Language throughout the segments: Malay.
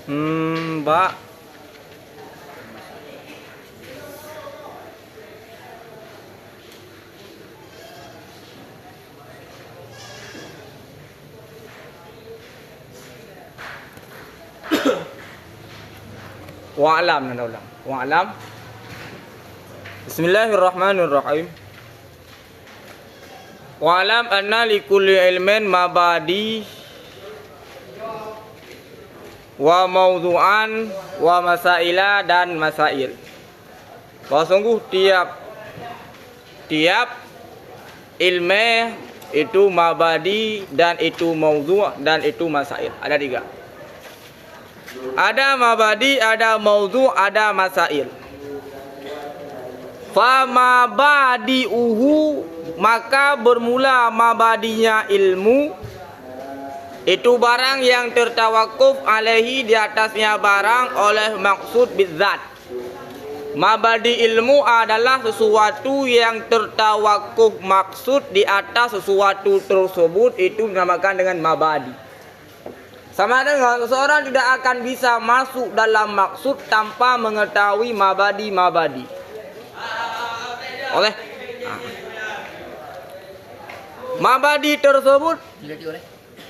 Ba. Wa'alam nanda ulang. Wa'alam. Bismillahirrahmanirrahim. Wa'alam anna likulli ilmin mabadi wa mawdu'an wa masaila dan masail. Bahwa sungguh tiap ilmu itu mabadi dan itu mawdu' dan itu masail. Ada 3. Ada mabadi, ada mawdu', ada masail. Fa mabadi'uhu, maka bermula mabadinya ilmu itu barang yang tertawakuf alaihi, di atasnya barang oleh maksud bizzat. Mabadi ilmu adalah sesuatu yang tertawakuf maksud di atas sesuatu tersebut, itu dinamakan dengan mabadi. Sama dengan seseorang tidak akan bisa masuk dalam maksud tanpa mengetahui mabadi. Oleh mabadi tersebut,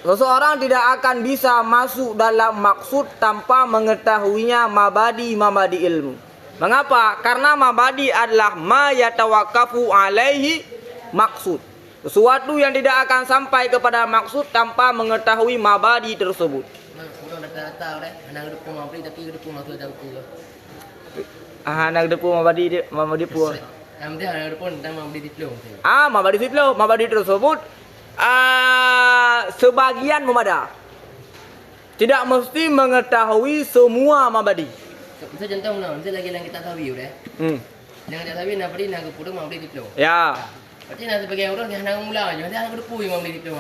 seseorang tidak akan bisa masuk dalam maksud tanpa mengetahuinya mabadi ilmu. Mengapa? Karena mabadi adalah ma yatawakafu alaihi maksud. Sesuatu yang tidak akan sampai kepada maksud tanpa mengetahui mabadi tersebut. Anak depu mabadi pun. Mabadi diplom. Mabadi tersebut sebagian memada. Tidak mesti mengetahui semua mabadi. Bisa contoh mana? Bisa lagi yang kita tahu ya. Yang kita tahu nak beri nak pura mabadi diplom. Ya. Berarti nak sebagai orang yang nak mula je, dia nak depu yang mabadi diplom.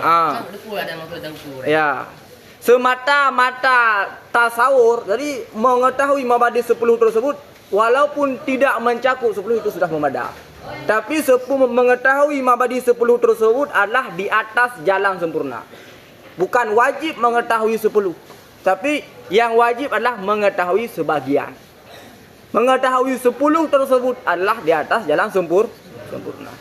Depu ada maksud depu. Ya. Semata-mata tasawur, jadi mengetahui mabadi 10 tersebut walaupun tidak mencakup 10 itu sudah memada. Tapi mengetahui mabadi 10 tersebut adalah di atas jalan sempurna. Bukan wajib mengetahui 10. Tapi yang wajib adalah mengetahui sebagian. Mengetahui 10 tersebut adalah di atas jalan sempurna.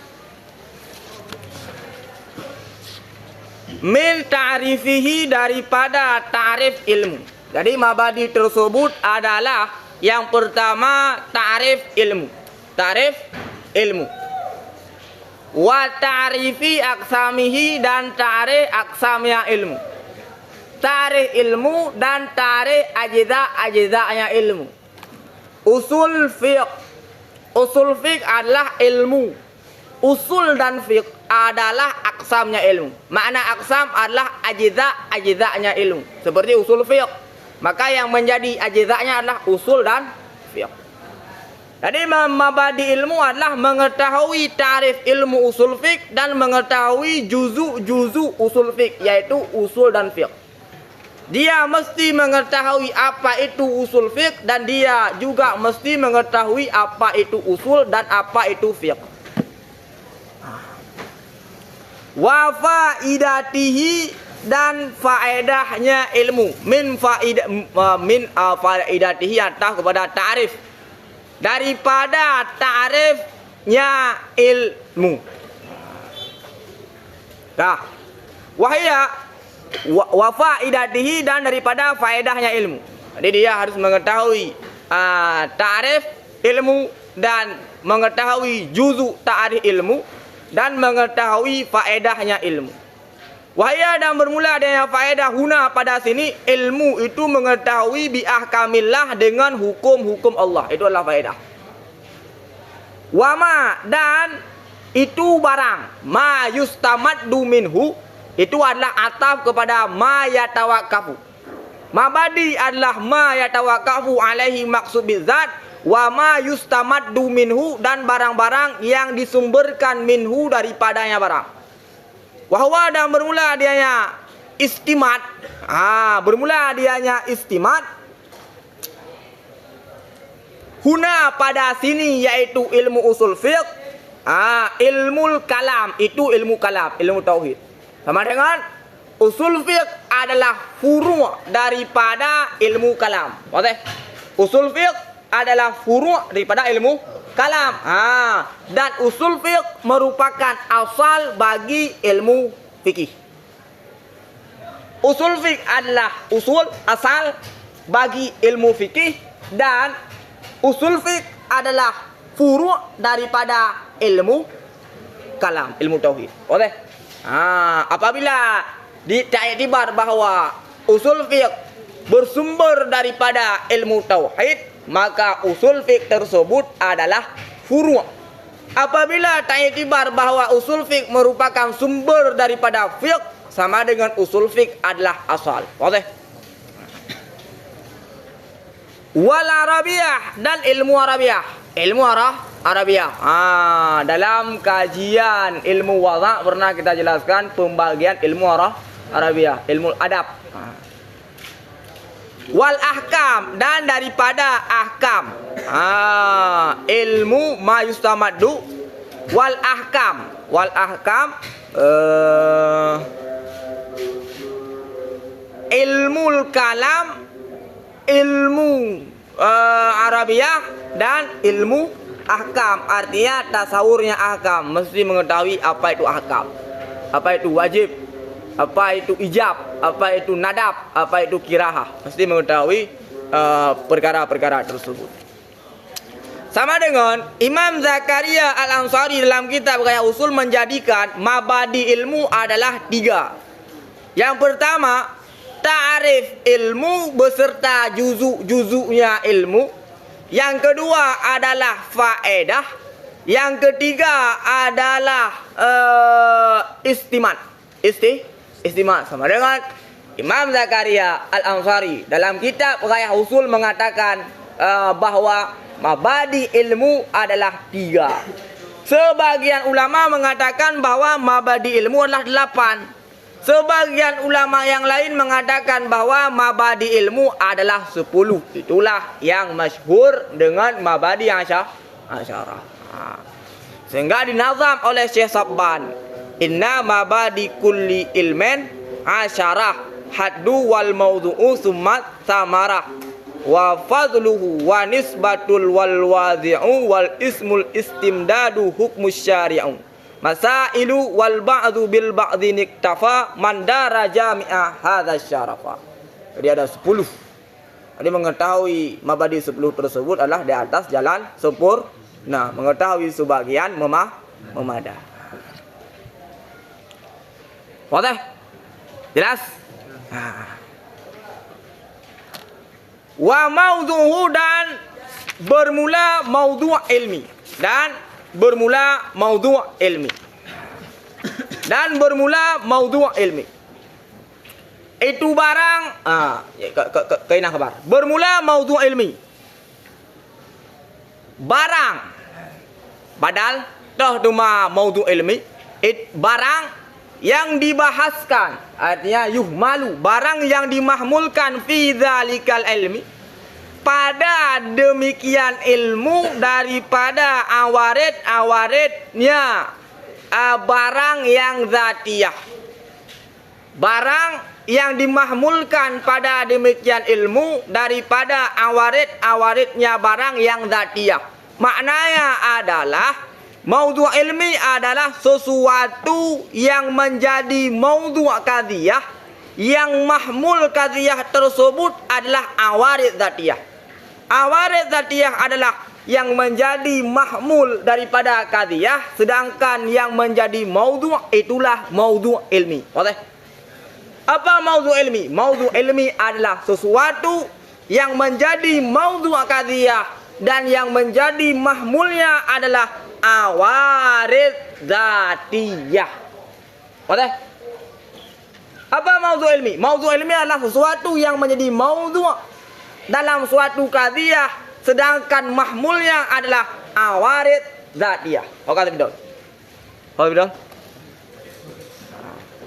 Min ta'rifihi, daripada ta'rif ilmu. Jadi mabadi tersebut adalah yang pertama ta'rif ilmu. Ta'rif ilmu. Wa ta'rifi aqsamihi, dan ta'rif aqsamnya ilmu. Ta'rif ilmu dan ta'rif ajza'-ajza'nya ilmu. Usul fiqh. Usul fiqh adalah ilmu. Usul dan fiqh adalah aqsamnya ilmu. Makna aqsam adalah ajza'-ajza'nya ilmu. Seperti usul fiqh. Maka yang menjadi ajza'nya adalah usul dan fiqh. Jadi mabadi ilmu adalah mengetahui tarif ilmu usul fiqh dan mengetahui juzu usul fiqh, yaitu usul dan fiqh. Dia mesti mengetahui apa itu usul fiqh dan dia juga mesti mengetahui apa itu usul dan apa itu fiqh. Wa faidatihi, dan faedahnya ilmu. Min faidatihi, atas kepada ta'rif. Daripada ta'rifnya ilmu. Nah, wahya wa faidatihi, dan daripada faedahnya ilmu. Jadi dia harus mengetahui ta'rif ilmu dan mengetahui juzu ta'rif ilmu dan mengetahui faedahnya ilmu. Wahya, dan bermula dengan faedah huna pada sini, ilmu itu mengetahui bi ahkamillah, dengan hukum-hukum Allah. Itu adalah faedah. Wama, dan itu barang ma yustamaddu minhu, itu adalah ataf kepada ma yatawakafu. Mabadi adalah ma yatawakafu alaihi maksud bizzat. Wa ma yustamaddu minhu, dan barang-barang yang disumberkan minhu daripadanya barang. Wahwa, dan bermula dianya istimad. Bermula dianya istimad. Huna, pada sini, yaitu ilmu usul fiqh. Ilmu kalam, itu ilmu kalam, ilmu tauhid. Sama dengan usul fiqh adalah furu' daripada ilmu kalam. Okey. Usul fiqh adalah furu' daripada ilmu kalam. Dan usul fiqh merupakan asal bagi ilmu fikih. Usul fiqh adalah usul asal bagi ilmu fikih dan usul fiqh adalah furu' daripada ilmu kalam, ilmu tauhid. Okey. Apabila diiktibar bahawa usul fiqh bersumber daripada ilmu tauhid, maka usul fiqh tersebut adalah furu'. Apabila diiktibar bahawa usul fiqh merupakan sumber daripada fiqh, sama dengan usul fiqh adalah asal. Okey. Wal Arabiyah dan ilmu Arabiyah. Ilmu Arabiyah. Dalam kajian ilmu wada' pernah kita jelaskan pembagian ilmu Arabiyah, ilmu adab. Wal ahkam dan daripada ahkam. Ilmu ma yustamaddu wal ahkam. Wal ahkam ilmu kalam, ilmu Arabiyah dan ilmu ahkam. Artinya tasawurnya ahkam, mesti mengetahui apa itu ahkam, apa itu wajib, apa itu ijab, apa itu nadab, apa itu kirahah. Mesti mengetahui perkara-perkara tersebut. Sama dengan Imam Zakaria Al-Ansari dalam kitab Gaya Usul menjadikan mabadi ilmu adalah 3. Yang pertama, ta'arif ilmu beserta juzuk-juzuknya ilmu. Yang kedua adalah faedah. Yang ketiga adalah istimat. Istimat. Sama dengan Imam Zakaria Al-Ansari dalam kitab Gaya Usul mengatakan bahwa mabadi ilmu adalah 3. Sebagian ulama mengatakan bahwa mabadi ilmu adalah 8. Sebagian ulama yang lain mengatakan bahwa mabadi ilmu adalah 10. Itulah yang masyhur dengan mabadi asyarah. Sehingga dinazam oleh Syekh Sabban. Inna mabadi kulli ilmen asyarah haddu wal mawdu'u summat samarah wa fadluhu wa nisbatul wal wadhi'u wal ismul istimdadu hukmus syari'u masailu wal ba'du bil ba'di niktafa mandara jami'ah hadha syarafa. Jadi ada 10. Jadi mengetahui mabadi 10 tersebut adalah di atas jalan sempurna. Mengetahui sebagian memadah. Wadah? Jelas? Wa maudhu'u dan bermula maudhu' ilmi. Dan bermula maudhu' ilmi. Itu barang kainah khabar. Bermula maudhu' ilmi. Barang badal toh duma maudhu' ilmi. Barang yang dibahaskan, artinya yuhmalu, barang yang dimahmulkan fi dzalikal ilmi, pada demikian ilmu daripada awarid-awaridnya barang yang zatiyah. Barang yang dimahmulkan pada demikian ilmu daripada awarid-awaridnya barang yang zatiyah. Maknanya adalah maudhu' ilmi adalah sesuatu yang menjadi maudhu' qadhiyah, yang mahmul qadhiyah tersebut adalah awarid zatiyah. Awarid zatiyah adalah yang menjadi mahmul daripada qadhiyah, sedangkan yang menjadi maudhu' itulah maudhu' ilmi. Okey. Apa maudhu' ilmi? Maudhu' ilmi adalah sesuatu yang menjadi maudhu' qadhiyah dan yang menjadi mahmulnya adalah awarid zatiyah. Okey. Apa maudhu' ilmi? Maudhu' ilmi adalah sesuatu yang menjadi maudhu' dalam suatu qadhiyah, sedangkan mahmulnya adalah awarid zatiyah. Kata bidol. Kata bidol.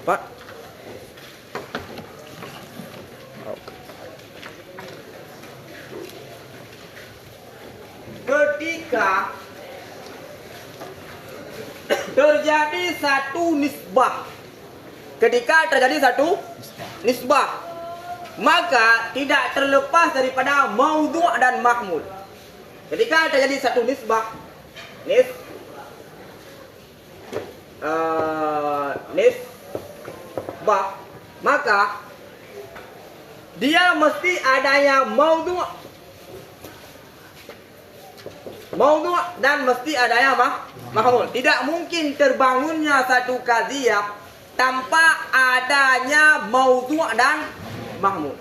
Pak. Ketika terjadi satu nisbah, ketika terjadi satu nisbah, maka tidak terlepas daripada maudhu' dan mahmul. Ketika terjadi satu nisbah, nisbah, maka dia mesti adanya maudhu' dan mesti adanya mahmul. Tidak mungkin terbangunnya satu qadhiyah tanpa adanya maudhu' dan mahmul.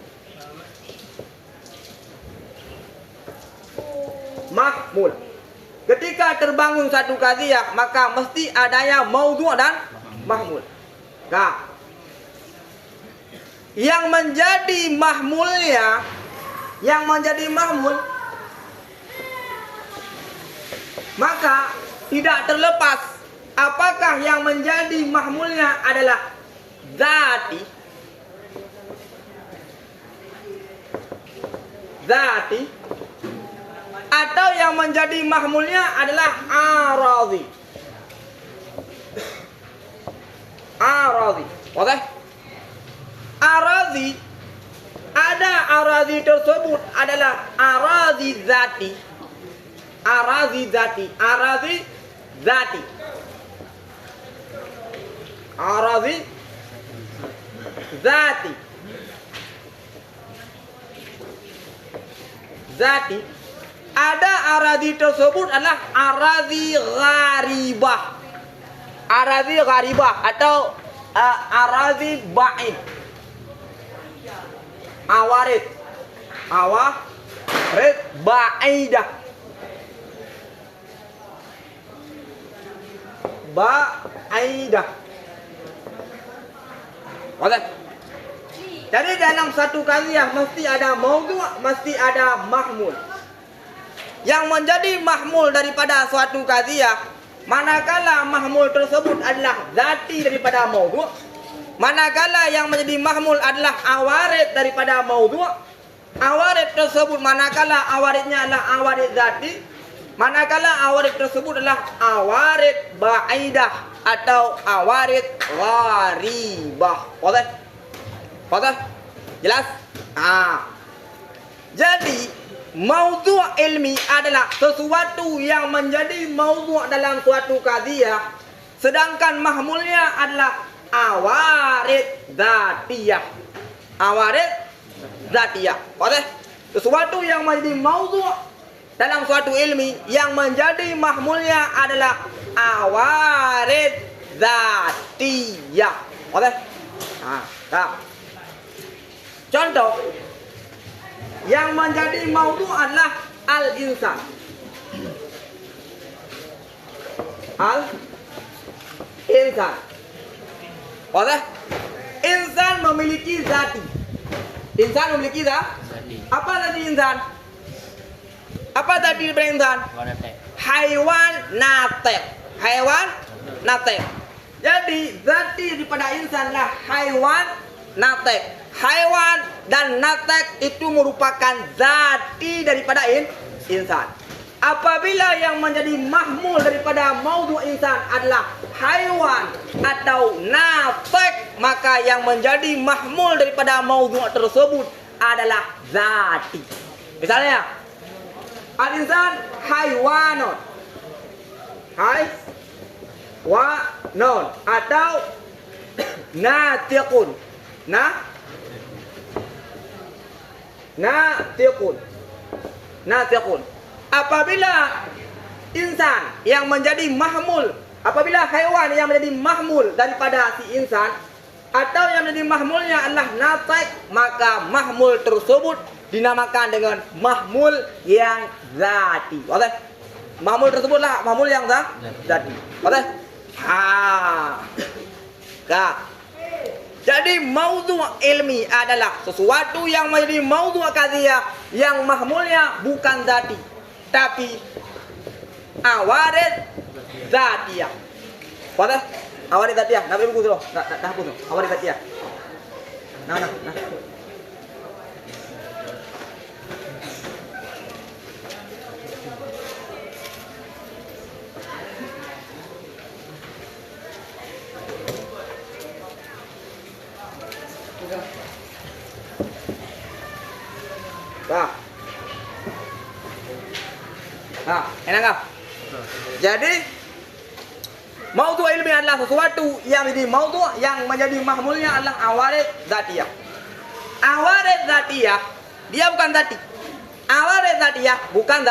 Ketika terbangun satu qadhiyah, maka mesti adanya maudhu' dan mahmul. Nah, yang menjadi mahmul, maka tidak terlepas apakah yang menjadi mahmulnya adalah zati atau yang menjadi mahmulnya adalah aradhi. Oke? Aradhi, ada aradhi tersebut adalah aradhi zati. Ada aradhi tersebut adalah aradhi gharibah atau aradhi ba'id, awarid ba'idah, Oke. Jadi dalam satu qadhiyah mesti ada maudhu', mesti ada mahmul. Yang menjadi mahmul daripada suatu qadhiyah, manakala mahmul tersebut adalah zati daripada maudhu', manakala yang menjadi mahmul adalah awarid daripada maudhu', awarid tersebut manakala awaridnya adalah awarid zati, manakala awarid tersebut adalah awarid ba'idah atau awarid gharibah. Oke? Jelas? Jadi maudhu' ilmi adalah sesuatu yang menjadi maudhu' dalam suatu qadhiyah, sedangkan mahmulnya adalah awarid zatiyah. Oke? Sesuatu yang menjadi maudhu' dalam suatu ilmi, yang menjadi mahmulnya adalah awarid zatiyah. Oke? Contoh, yang menjadi maudhu' adalah al-insan. Oke? Insan memiliki zati. Apa tadi insan? Apa tadi insan? Haiwan natek. Jadi zati daripada insan lah haiwan natek. Haiwan dan natek itu merupakan zati daripada insan. Apabila yang menjadi mahmul daripada maudhu' insan adalah haiwan atau natek, maka yang menjadi mahmul daripada maudhu' tersebut adalah zati. Misalnya, al-insan haiwanun atau natiqun. Apabila insan yang menjadi mahmul, apabila haiwan yang menjadi mahmul daripada si insan atau yang menjadi mahmulnya adalah natiq, maka mahmul tersebut dinamakan dengan mahmul yang zati. Oke? Mahmul tersebutlah mahmul yang zati. Oke? Jadi maudhu' ilmi adalah sesuatu yang menjadi maudhu' qadhiyah yang mahmulnya bukan zati, tapi awarid zatiyah. Pada awarid zatiyah, nak buku dulu. Nak hapus dulu. Awarid zatiyah. Nah. Nah. Nah, enak nggak? Jadi maudhu ilmi adalah sesuatu yang jadi maudhu yang menjadi mahmulnya adalah awarid zatiyah. Awarid zatiyah dia bukan zati. Awarid zatiyah bukan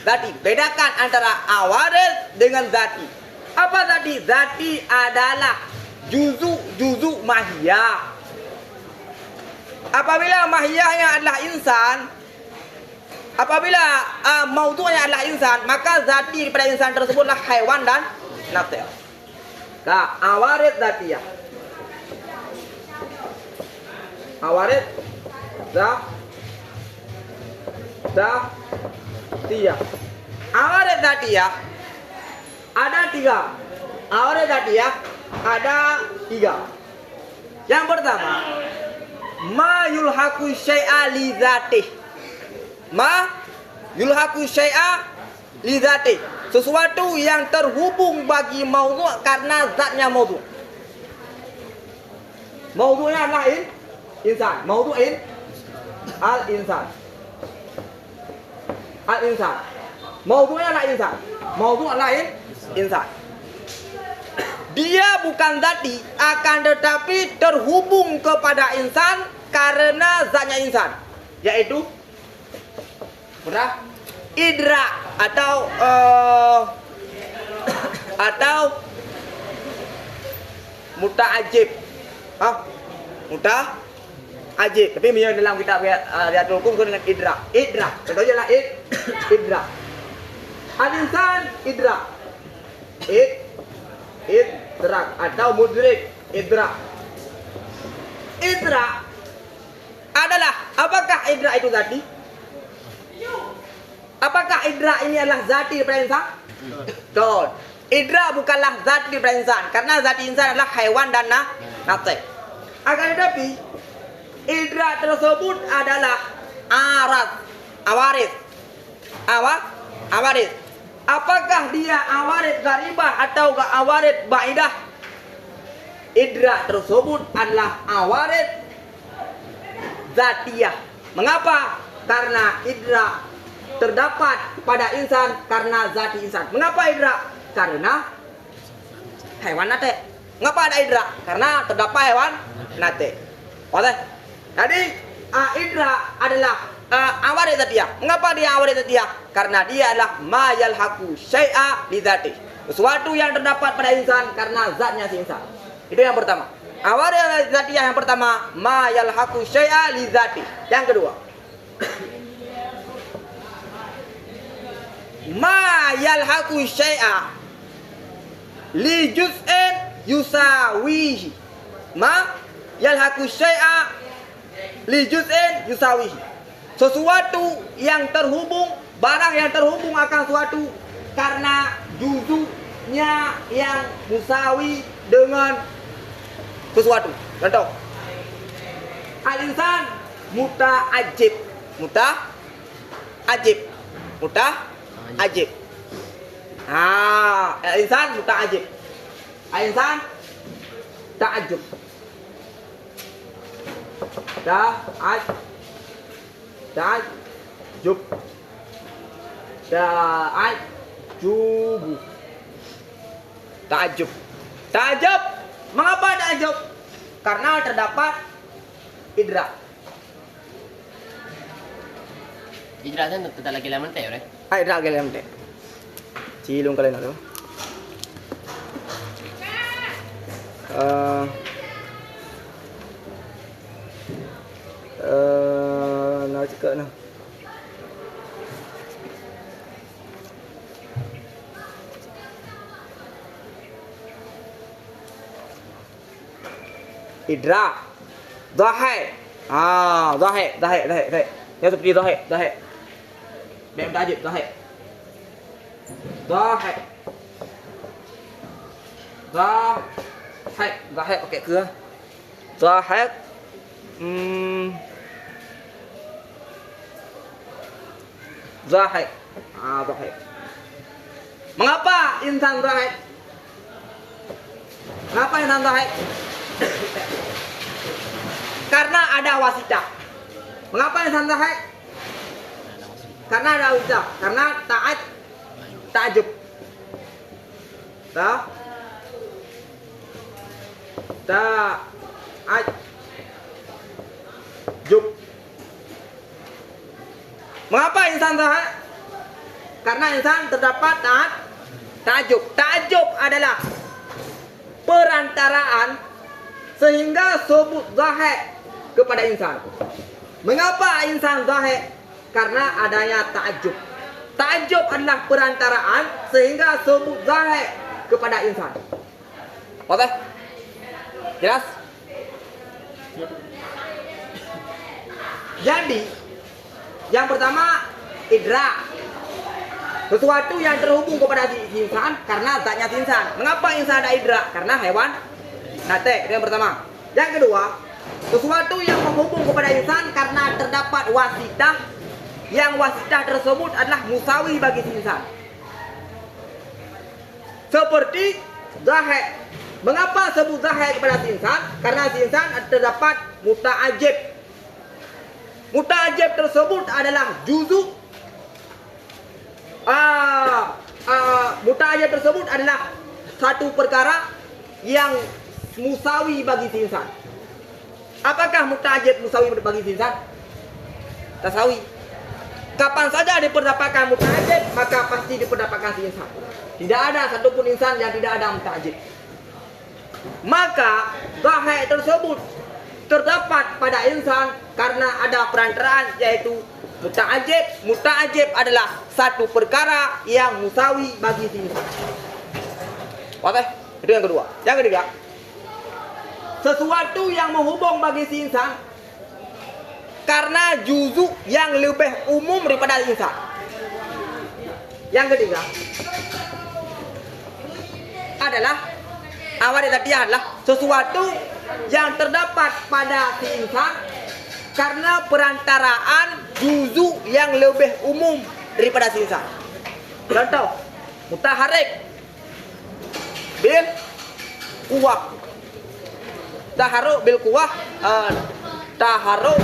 zati. Bedakan antara awarid dengan zati. Apa zati? Zati adalah juzu mahiyah. Apabila mahiyahnya adalah insan, apabila maudhu'nya adalah insan, maka zati daripada insan tersebutlah haiwan dan natir. Nah, awarid zatiyah. Awarid zatiyah. Awarid zatiyah ada tiga. Awarid zatiyah ada tiga. Yang pertama, ma yulhaqu syai'a li dzatih. Ma yulhaqu syai'a li dzatih. Sesuatu yang terhubung bagi maudhu' karena zatnya maudhu'. Maudhu'nya adalah insan. Maudhu'in al-insan. Al-insan. Maudhu'nya adalah insan. Maudhu' adalah insan. Dia bukan zati, akan tetapi terhubung kepada insan karena zatnya insan, yaitu idra atau muta'ajib. Muta'ajib. Tapi misalnya dalam kitab Riyatul Hukum dengan idra. Contohnya adalah idra. Al-insan idra. Idrak atau mudrik. Idrak adalah, apakah idrak itu zati? Apakah idrak ini adalah zati daripada insan? Betul. Idrak bukanlah zati daripada insan, karena zati insan adalah haiwan dan natik. Akan tetapi idrak tersebut adalah awarid. Apakah dia awarid gharibah atau awarid ba'idah? Idrak tersebut adalah awarid zatiyah. Mengapa? Karena idrak terdapat pada insan karena zati insan. Mengapa idrak? Karena hewan nate. Mengapa ada idrak? Karena terdapat hewan nate. Boleh? Jadi idrak adalah awarid zatiyah. Mengapa dia awarid zatiyah? Karena dia adalah ma yalhaqu syai'a li dzatih. Sesuatu yang terdapat pada insan karena zatnya si insan. Itu yang pertama. Awarid zatiyah yang pertama, ma yalhaqu syai'a li dzatih. Yang kedua, ma yalhaqu syai'a li juz'in yusawihi. Ma yalhaqu syai'a li juz'in yusawihi. Sesuatu yang terhubung, barang yang terhubung akan sesuatu karena juzuknya yang musawi dengan sesuatu. Contoh, al-insan muta'ajib. Al-insan muta'ajib. Al-insan ta'ajub. Ta'ajub. Mengapa ta'ajub? Karena terdapat idrak. Idrak kan tetap lagi laman teh, right? Idrak lagi laman teh. Cilung kalian ada. Nak cakap nak. Idrak. Zahir. Zahir. Yang seperti zahir. Dia tajib zahir. Zahir pakai ke. Zahir. Zahir. Zahir. Mengapa insan zahir? Karena ada wasitah. Mengapa insan sahih? Karena ada wasitah. Karena ta'ajub. Ta'ajub. Mengapa insan sahih? Karena insan terdapat ta'ajub. Ta'ajub adalah perantaraan sehingga sebut zahir kepada insan. Mengapa insan zahir? Karena adanya ta'ajub. Ta'ajub adalah perantaraan sehingga sebut zahir kepada insan. Oke? Jelas? Jadi, yang pertama idrak. Sesuatu yang terhubung kepada insan karena zatnya insan. Mengapa insan ada idrak? Karena hewan natek. Itu yang pertama. Yang kedua, sesuatu yang menghubung kepada insan karena terdapat wasitah, yang wasitah tersebut adalah musawi bagi insan. Seperti zahir. Mengapa sebut zahir kepada insan? Karena insan terdapat muta'ajib. Muta'ajib tersebut adalah juzuk. Muta'ajib tersebut adalah satu perkara yang musawi bagi insan. Apakah muta'ajib musawi bagi insan? Tasawi. Kapan saja diperdapatkan muta'ajib, maka pasti diperdapatkan insan. Tidak ada satupun insan yang tidak ada muta'ajib. Maka zahir tersebut terdapat pada insan karena ada perantaraan, yaitu muta'ajib. Muta'ajib adalah satu perkara yang musawi bagi insan. Oke, itu yang kedua. Yang ketiga, sesuatu yang menghubung bagi si insan karena juzuk yang lebih umum daripada insan. Yang ketiga adalah awal tadi adalah sesuatu yang terdapat pada si insan karena perantaraan juzuk yang lebih umum daripada si insan. Contoh, mutaharik bil kuwah. Taharuk bil kuwah, taharuk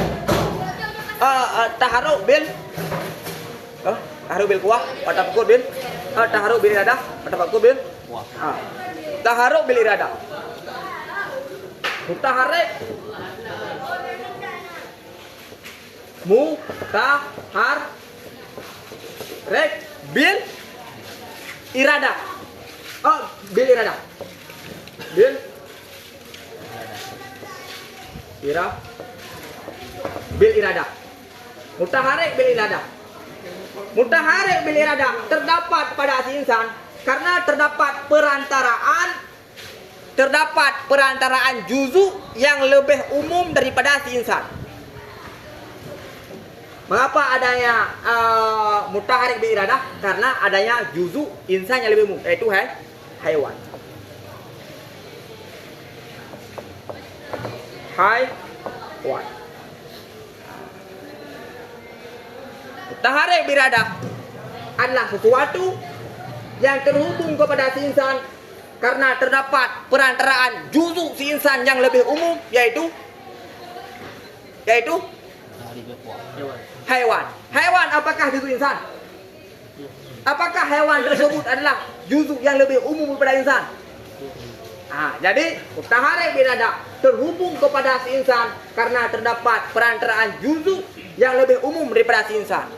bil kuwah, tafakur bil taharuk bil iradah, tafakur bil taharuk bil iradah. Mutaharik bil iradah. Bil iradah. Bil iradah. Mutaharik bil iradah. Mutaharik bil iradah terdapat pada si insan karena terdapat perantaraan juzuk yang lebih umum daripada si insan. Mengapa adanya mutaharik bil iradah? Karena adanya juzuk insan yang lebih umum, yaitu haiwan. Haiwan. Mutaharik bil iradah adalah sesuatu yang terhubung kepada si insan karena terdapat perantaraan juzuk si insan yang lebih umum, yaitu haiwan. Haiwan apakah juzuk insan? Apakah hewan tersebut adalah juzuk yang lebih umum daripada insan? Jadi mutaharik bil iradah terhubung kepada si insan karena terdapat perantaraan juzuk yang lebih umum daripada si insan.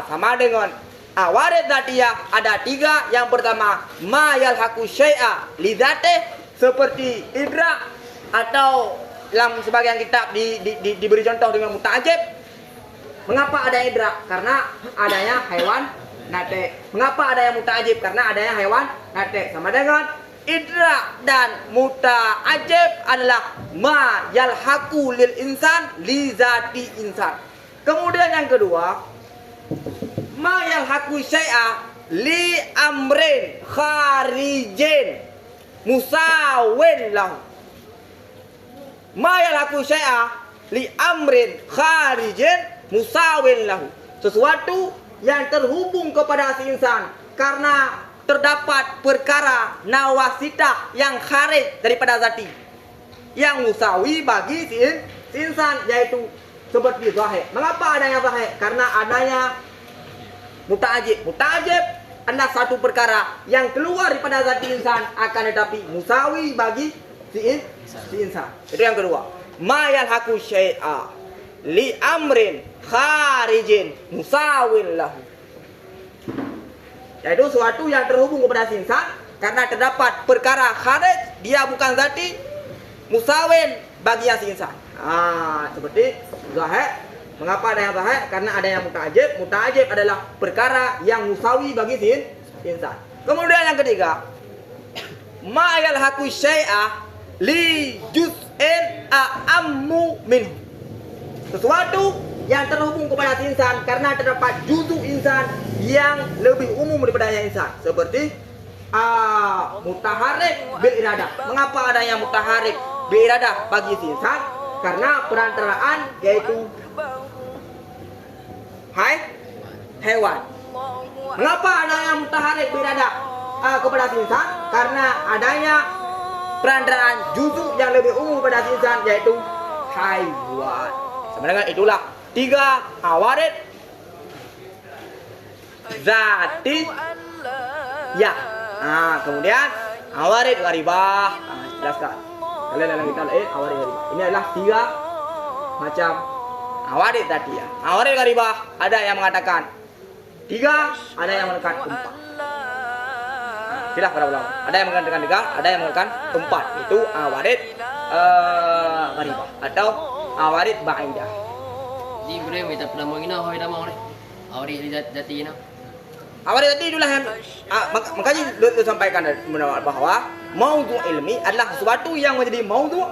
Sama dengan warid dzatiyah ada tiga. Yang pertama, ma yalhaqu syai'a li dzatih, seperti idrak, atau dalam sebagian kitab diberi contoh dengan muta'ajib. Mengapa ada idrak? Karena adanya hewan natek. Mengapa ada yang muta'ajib? Karena adanya hewan natek. Sama dengan idrak dan muta'ajib adalah ma yalhaqu lil insan li zati insan. Kemudian yang kedua, ma yalhaqu syai'a li amrin kharijin musawin lahu. Ma yalhaqu syai'a li amrin kharijin musawin lahu. Sesuatu yang terhubung kepada si insan karena terdapat perkara nawasitah yang kharij daripada zati, yang musawi bagi si insan, yaitu seperti zahir. Mengapa adanya zahir? Karena adanya muta'ajib. Muta'ajib adalah satu perkara yang keluar daripada zat insan, akan tetapi musawi bagi si insan. Itu yang kedua. Ma yalhaqu syai'a li amrin kharijin musawin lahu. Yaitu suatu yang terhubung kepada si insan karena terdapat perkara kharij, dia bukan zati, musawin bagi yang si insan. Seperti zahir. Mengapa ada yang zahir? Karena ada yang muta'ajib. Muta'ajib adalah perkara yang musawi bagi si insan. Kemudian yang ketiga, ma yalhaqu syai'a li juz'in a'ammu minhu. Sesuatu yang terhubung kepada si insan karena terdapat juz'u insan yang lebih umum daripada yang insan. Seperti mutaharrik bil iradah. Mengapa adanya mutaharrik bil iradah bagi si insan? Karena perantaraan yaitu hewan. Mengapa adanya mutaharrik bil iradah kepada si insan? Karena adanya perantaraan juz'u yang lebih umum pada si insan yaitu haiwan. Sebenarnya itulah 3 awarid zati ya. Kemudian awarid gharibah. Jelaskan. Kalian dalam kitab awarid gharibah. Ini adalah 3 macam awarid zati ya. Awarid gharibah ada yang mengatakan 3, ada yang mengatakan 4. Silah para ulama. Ada yang mengatakan 3, ada yang mengatakan 4. Itu awarid gharibah atau awarid ba'idah. Jadi boleh minta pernah mengenal hoi dah mau ni. Awarid jati ni. Awarid tadi itulah yang makanya lu sampaikan bahwa maudhu' ilmi adalah sesuatu yang menjadi maudhu',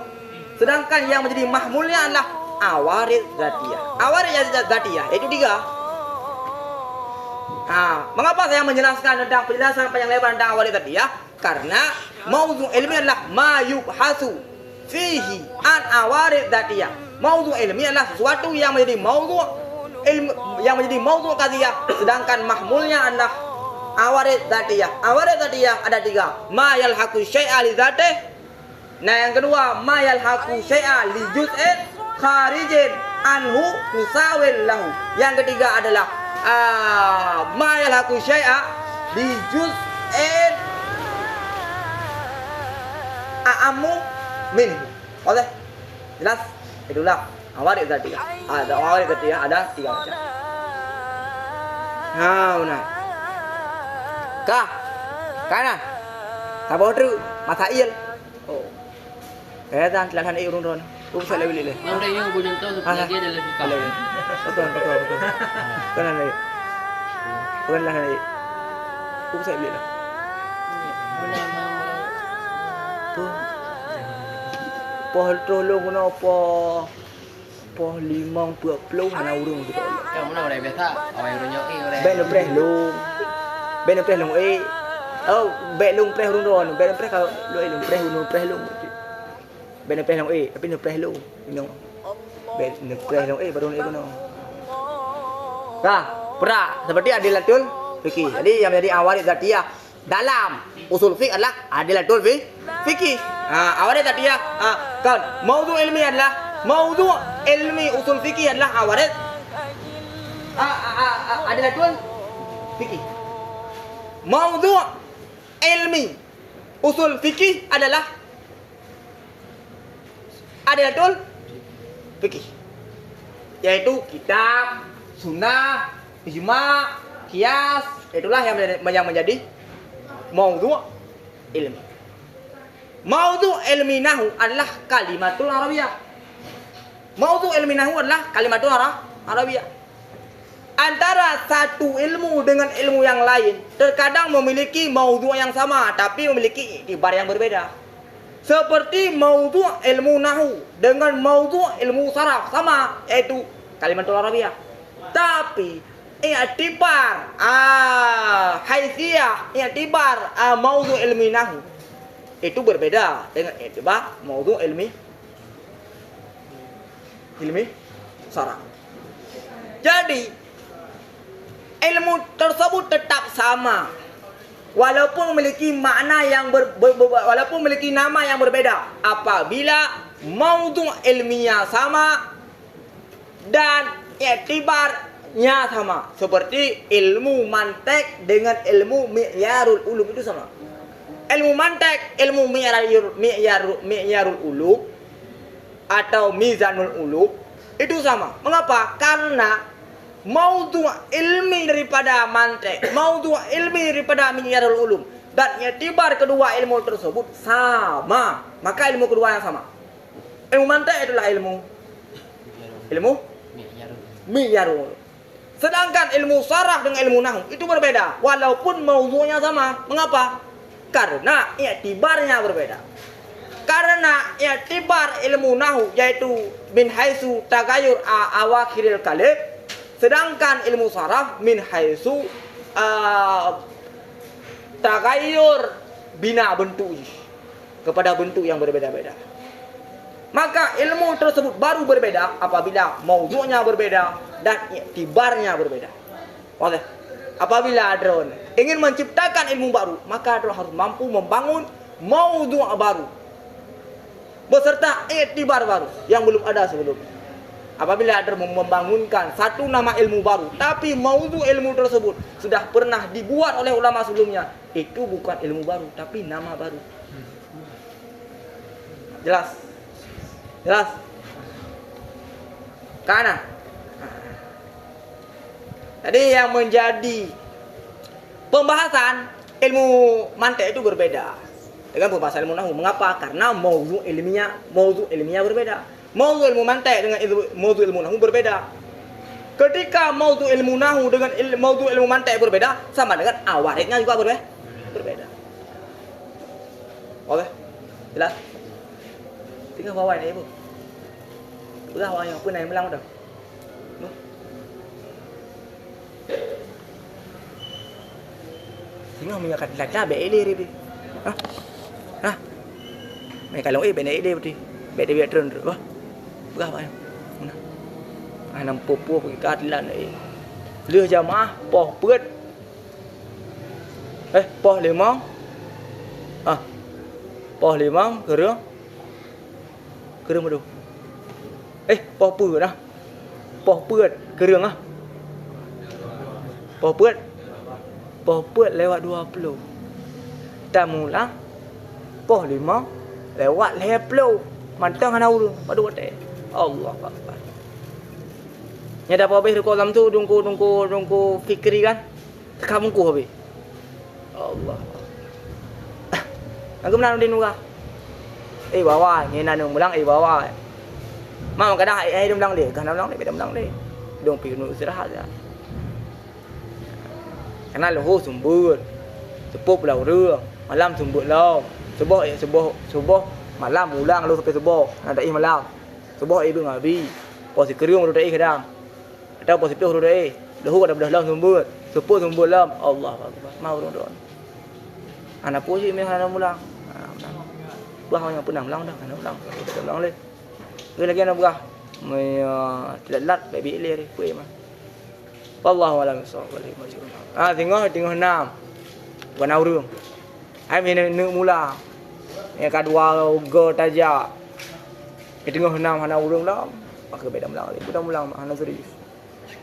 sedangkan yang menjadi mahmulnya adalah awarid zatiyah. Awarid zatiyah itu 3. Mengapa saya menjelaskan tentang penjelasan panjang lebar tentang awarid zatiyah? Karena maudhu' ilmi adalah ma yubhasu fihi an awarid zatiyah. Maudhu' ilmi adalah sesuatu yang menjadi maudhu' ilmu, yang menjadi maudhu' qadhiyah, sedangkan mahmulnya adalah awarid zatiyah. Awarid zatiyah ada 3. Ma yalhaqu syai'a li dzatih. Nah, yang kedua, ma yalhaqu syai'a li juz'in kharijin anhu musawin lahu. Yang ketiga adalah ma yalhaqu syai'a li juz'in a'ammu minhu. Oke? Jelas? Itulah awarid zatiyah. Ada awarid zatiyah ada 3 macam. Benar. Kanan. Sabar tu masail. Kaitan telahan urun-urun. Tu bisa lebih. Yang dia yang boleh tahu lagi ada lebih kau. Betul. Kanan lagi. Bukan lagi. Tu bisa lebih. Boleh mau. Poh tolong kenapa? Poh 50 hana urung gitu. Kamu nak orang biasa, awak yang runyak orang. Ben preh long. Ben preh long ben long preh urung. Ben preh kalau long preh long. Ben preh long tapi no preh long. Minong. Ben preh long baru ni kono. Seperti adilatul fikih. Jadi yang menjadi awarid zatiyah dalam usul fiqh adalah adilatul fikih. Awarid zatiyah kan maudhu' ilmi adalah maudhu' ilmi usul fikih adalah awarid adilatul fikih. Maudhu' ilmi usul fikih adalah adilatul fikih, yaitu kitab, sunnah, ijma', qiyas. Itulah yang menjadi maudhu' ilmi. Maudhu' ilmi nahu adalah kalimatul arabiyah. Maudhu' ilmi nahu adalah kalimatul arabiyah. Antara satu ilmu dengan ilmu yang lain terkadang memiliki maudhu' yang sama tapi memiliki iktibar yang berbeda. Seperti maudhu' ilmu nahu dengan maudhu' ilmu saraf sama, yaitu kalimatul arabiyah. Tapi i'tibar haitsiyah, i'tibar maudhu' ilmi nahu itu berbeda dengan i'tibar maudhu' ilmi saraf. Jadi ilmu tersebut tetap sama walaupun memiliki makna yang walaupun memiliki nama yang berbeda apabila maudhu' ilmiah sama dan i'tibarnya sama. Seperti ilmu mantek dengan ilmu mi'yarul ulum itu sama. Ilmu mantek, ilmu mi'yarul ulum atau mizanul ulum itu sama. Mengapa? Karena maudhu' ilmi daripada mantek, maudhu' ilmi daripada mi'yarul ulum dan i'tibar kedua ilmu tersebut sama. Maka ilmu kedua yang sama. Ilmu mantek adalah ilmu mi'yarul. Sedangkan ilmu saraf dengan ilmu nahwu itu berbeda walaupun maudhu'nya sama. Mengapa? Karena i'tibarnya berbeda. Karena i'tibar ilmu nahwu yaitu min haitsu tagayyur awakhiril kalim, sedangkan ilmu saraf min haitsu tagayyur bina bentuk kepada bentuk yang berbeda-beda. Maka ilmu tersebut baru berbeda apabila maudhu'nya berbeda dan i'tibarnya berbeda. Oke. Apabila drone ingin menciptakan ilmu baru, maka drone harus mampu membangun maudhu' baru beserta i'tibar baru yang belum ada sebelumnya. Apabila drone membangunkan satu nama ilmu baru, tapi maudhu' ilmu tersebut sudah pernah dibuat oleh ulama sebelumnya, itu bukan ilmu baru, tapi nama baru. Jelas? Jelas? Karena tadi yang menjadi pembahasan ilmu mantek itu berbeda dengan pembahasan ilmu nahwu. Mengapa? Karena maudhu' ilmiah berbeda. Maudhu' ilmu mantek dengan maudhu' ilmu nahwu berbeda. Ketika maudhu' ilmu nahwu dengan maudhu' ilmu mantek berbeda, sama dengan awaridnya juga berbeda. Oke? Jelas? Tinggal bawa ini, Ibu. Udah bawa yang pun yang bilang udah. Tengok punya kat lada be ele re. Ha. Mai kalau be ne ele beti. Be de be tren. Wah. Begah apa? Mana? Anam popo pergi kat lan ai. Leh jamaah poh peut. Poh limang. Poh limang gerung. Gerung madu. Poh peut dah. Poh peut gerung ah. Poh peut. Poh peut lewat 20. Dan mula poh 5 lewat 20. Mantang hana urung pada watai. Allah Akbar. Nya dah habis rukuk dalam tu dungku fikri kan. Kamu ku habis. Allah. Aku menang di nuga. Bawa ni nan ulang bawa. Mak kadang ai dum lang le, kan lang le, bedam lang le. Dong pi nu istirahat ya. Karena lohor sumber, sepuh pulau รื่อง, malam sumber lau, subuh malam ulang lu sampai subuh, ada malam, subuh ibu ngabi, posisi kering udah kadang, ada posisi tu udah, lohor ada belah lau sumber, sepuh sumber lau, Allah Akbar, mau don. Anak posisi memang anak ulang, buah yang pernah ulang dah, anak ulang le, lagi anak buah, tidak lat baby le, kue mah. Wallahu a'lam bishawab. Tengok 6. Bukan urung. Ai nak mula. Yang kedua go tajak. Tengok 6 hana urung dah. Pakai beda mulang lagi. Bukan mulang hana serius.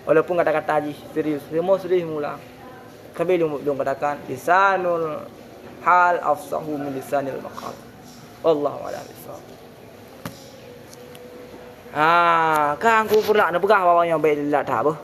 Walaupun kata-kata haji serius, semua serius mula. Tapi belum katakan lisanul hal afsahu min lisanil maqal. Wallahu a'lam bishawab. Kan aku pula nak pegah bawah yang baik lat dah apa?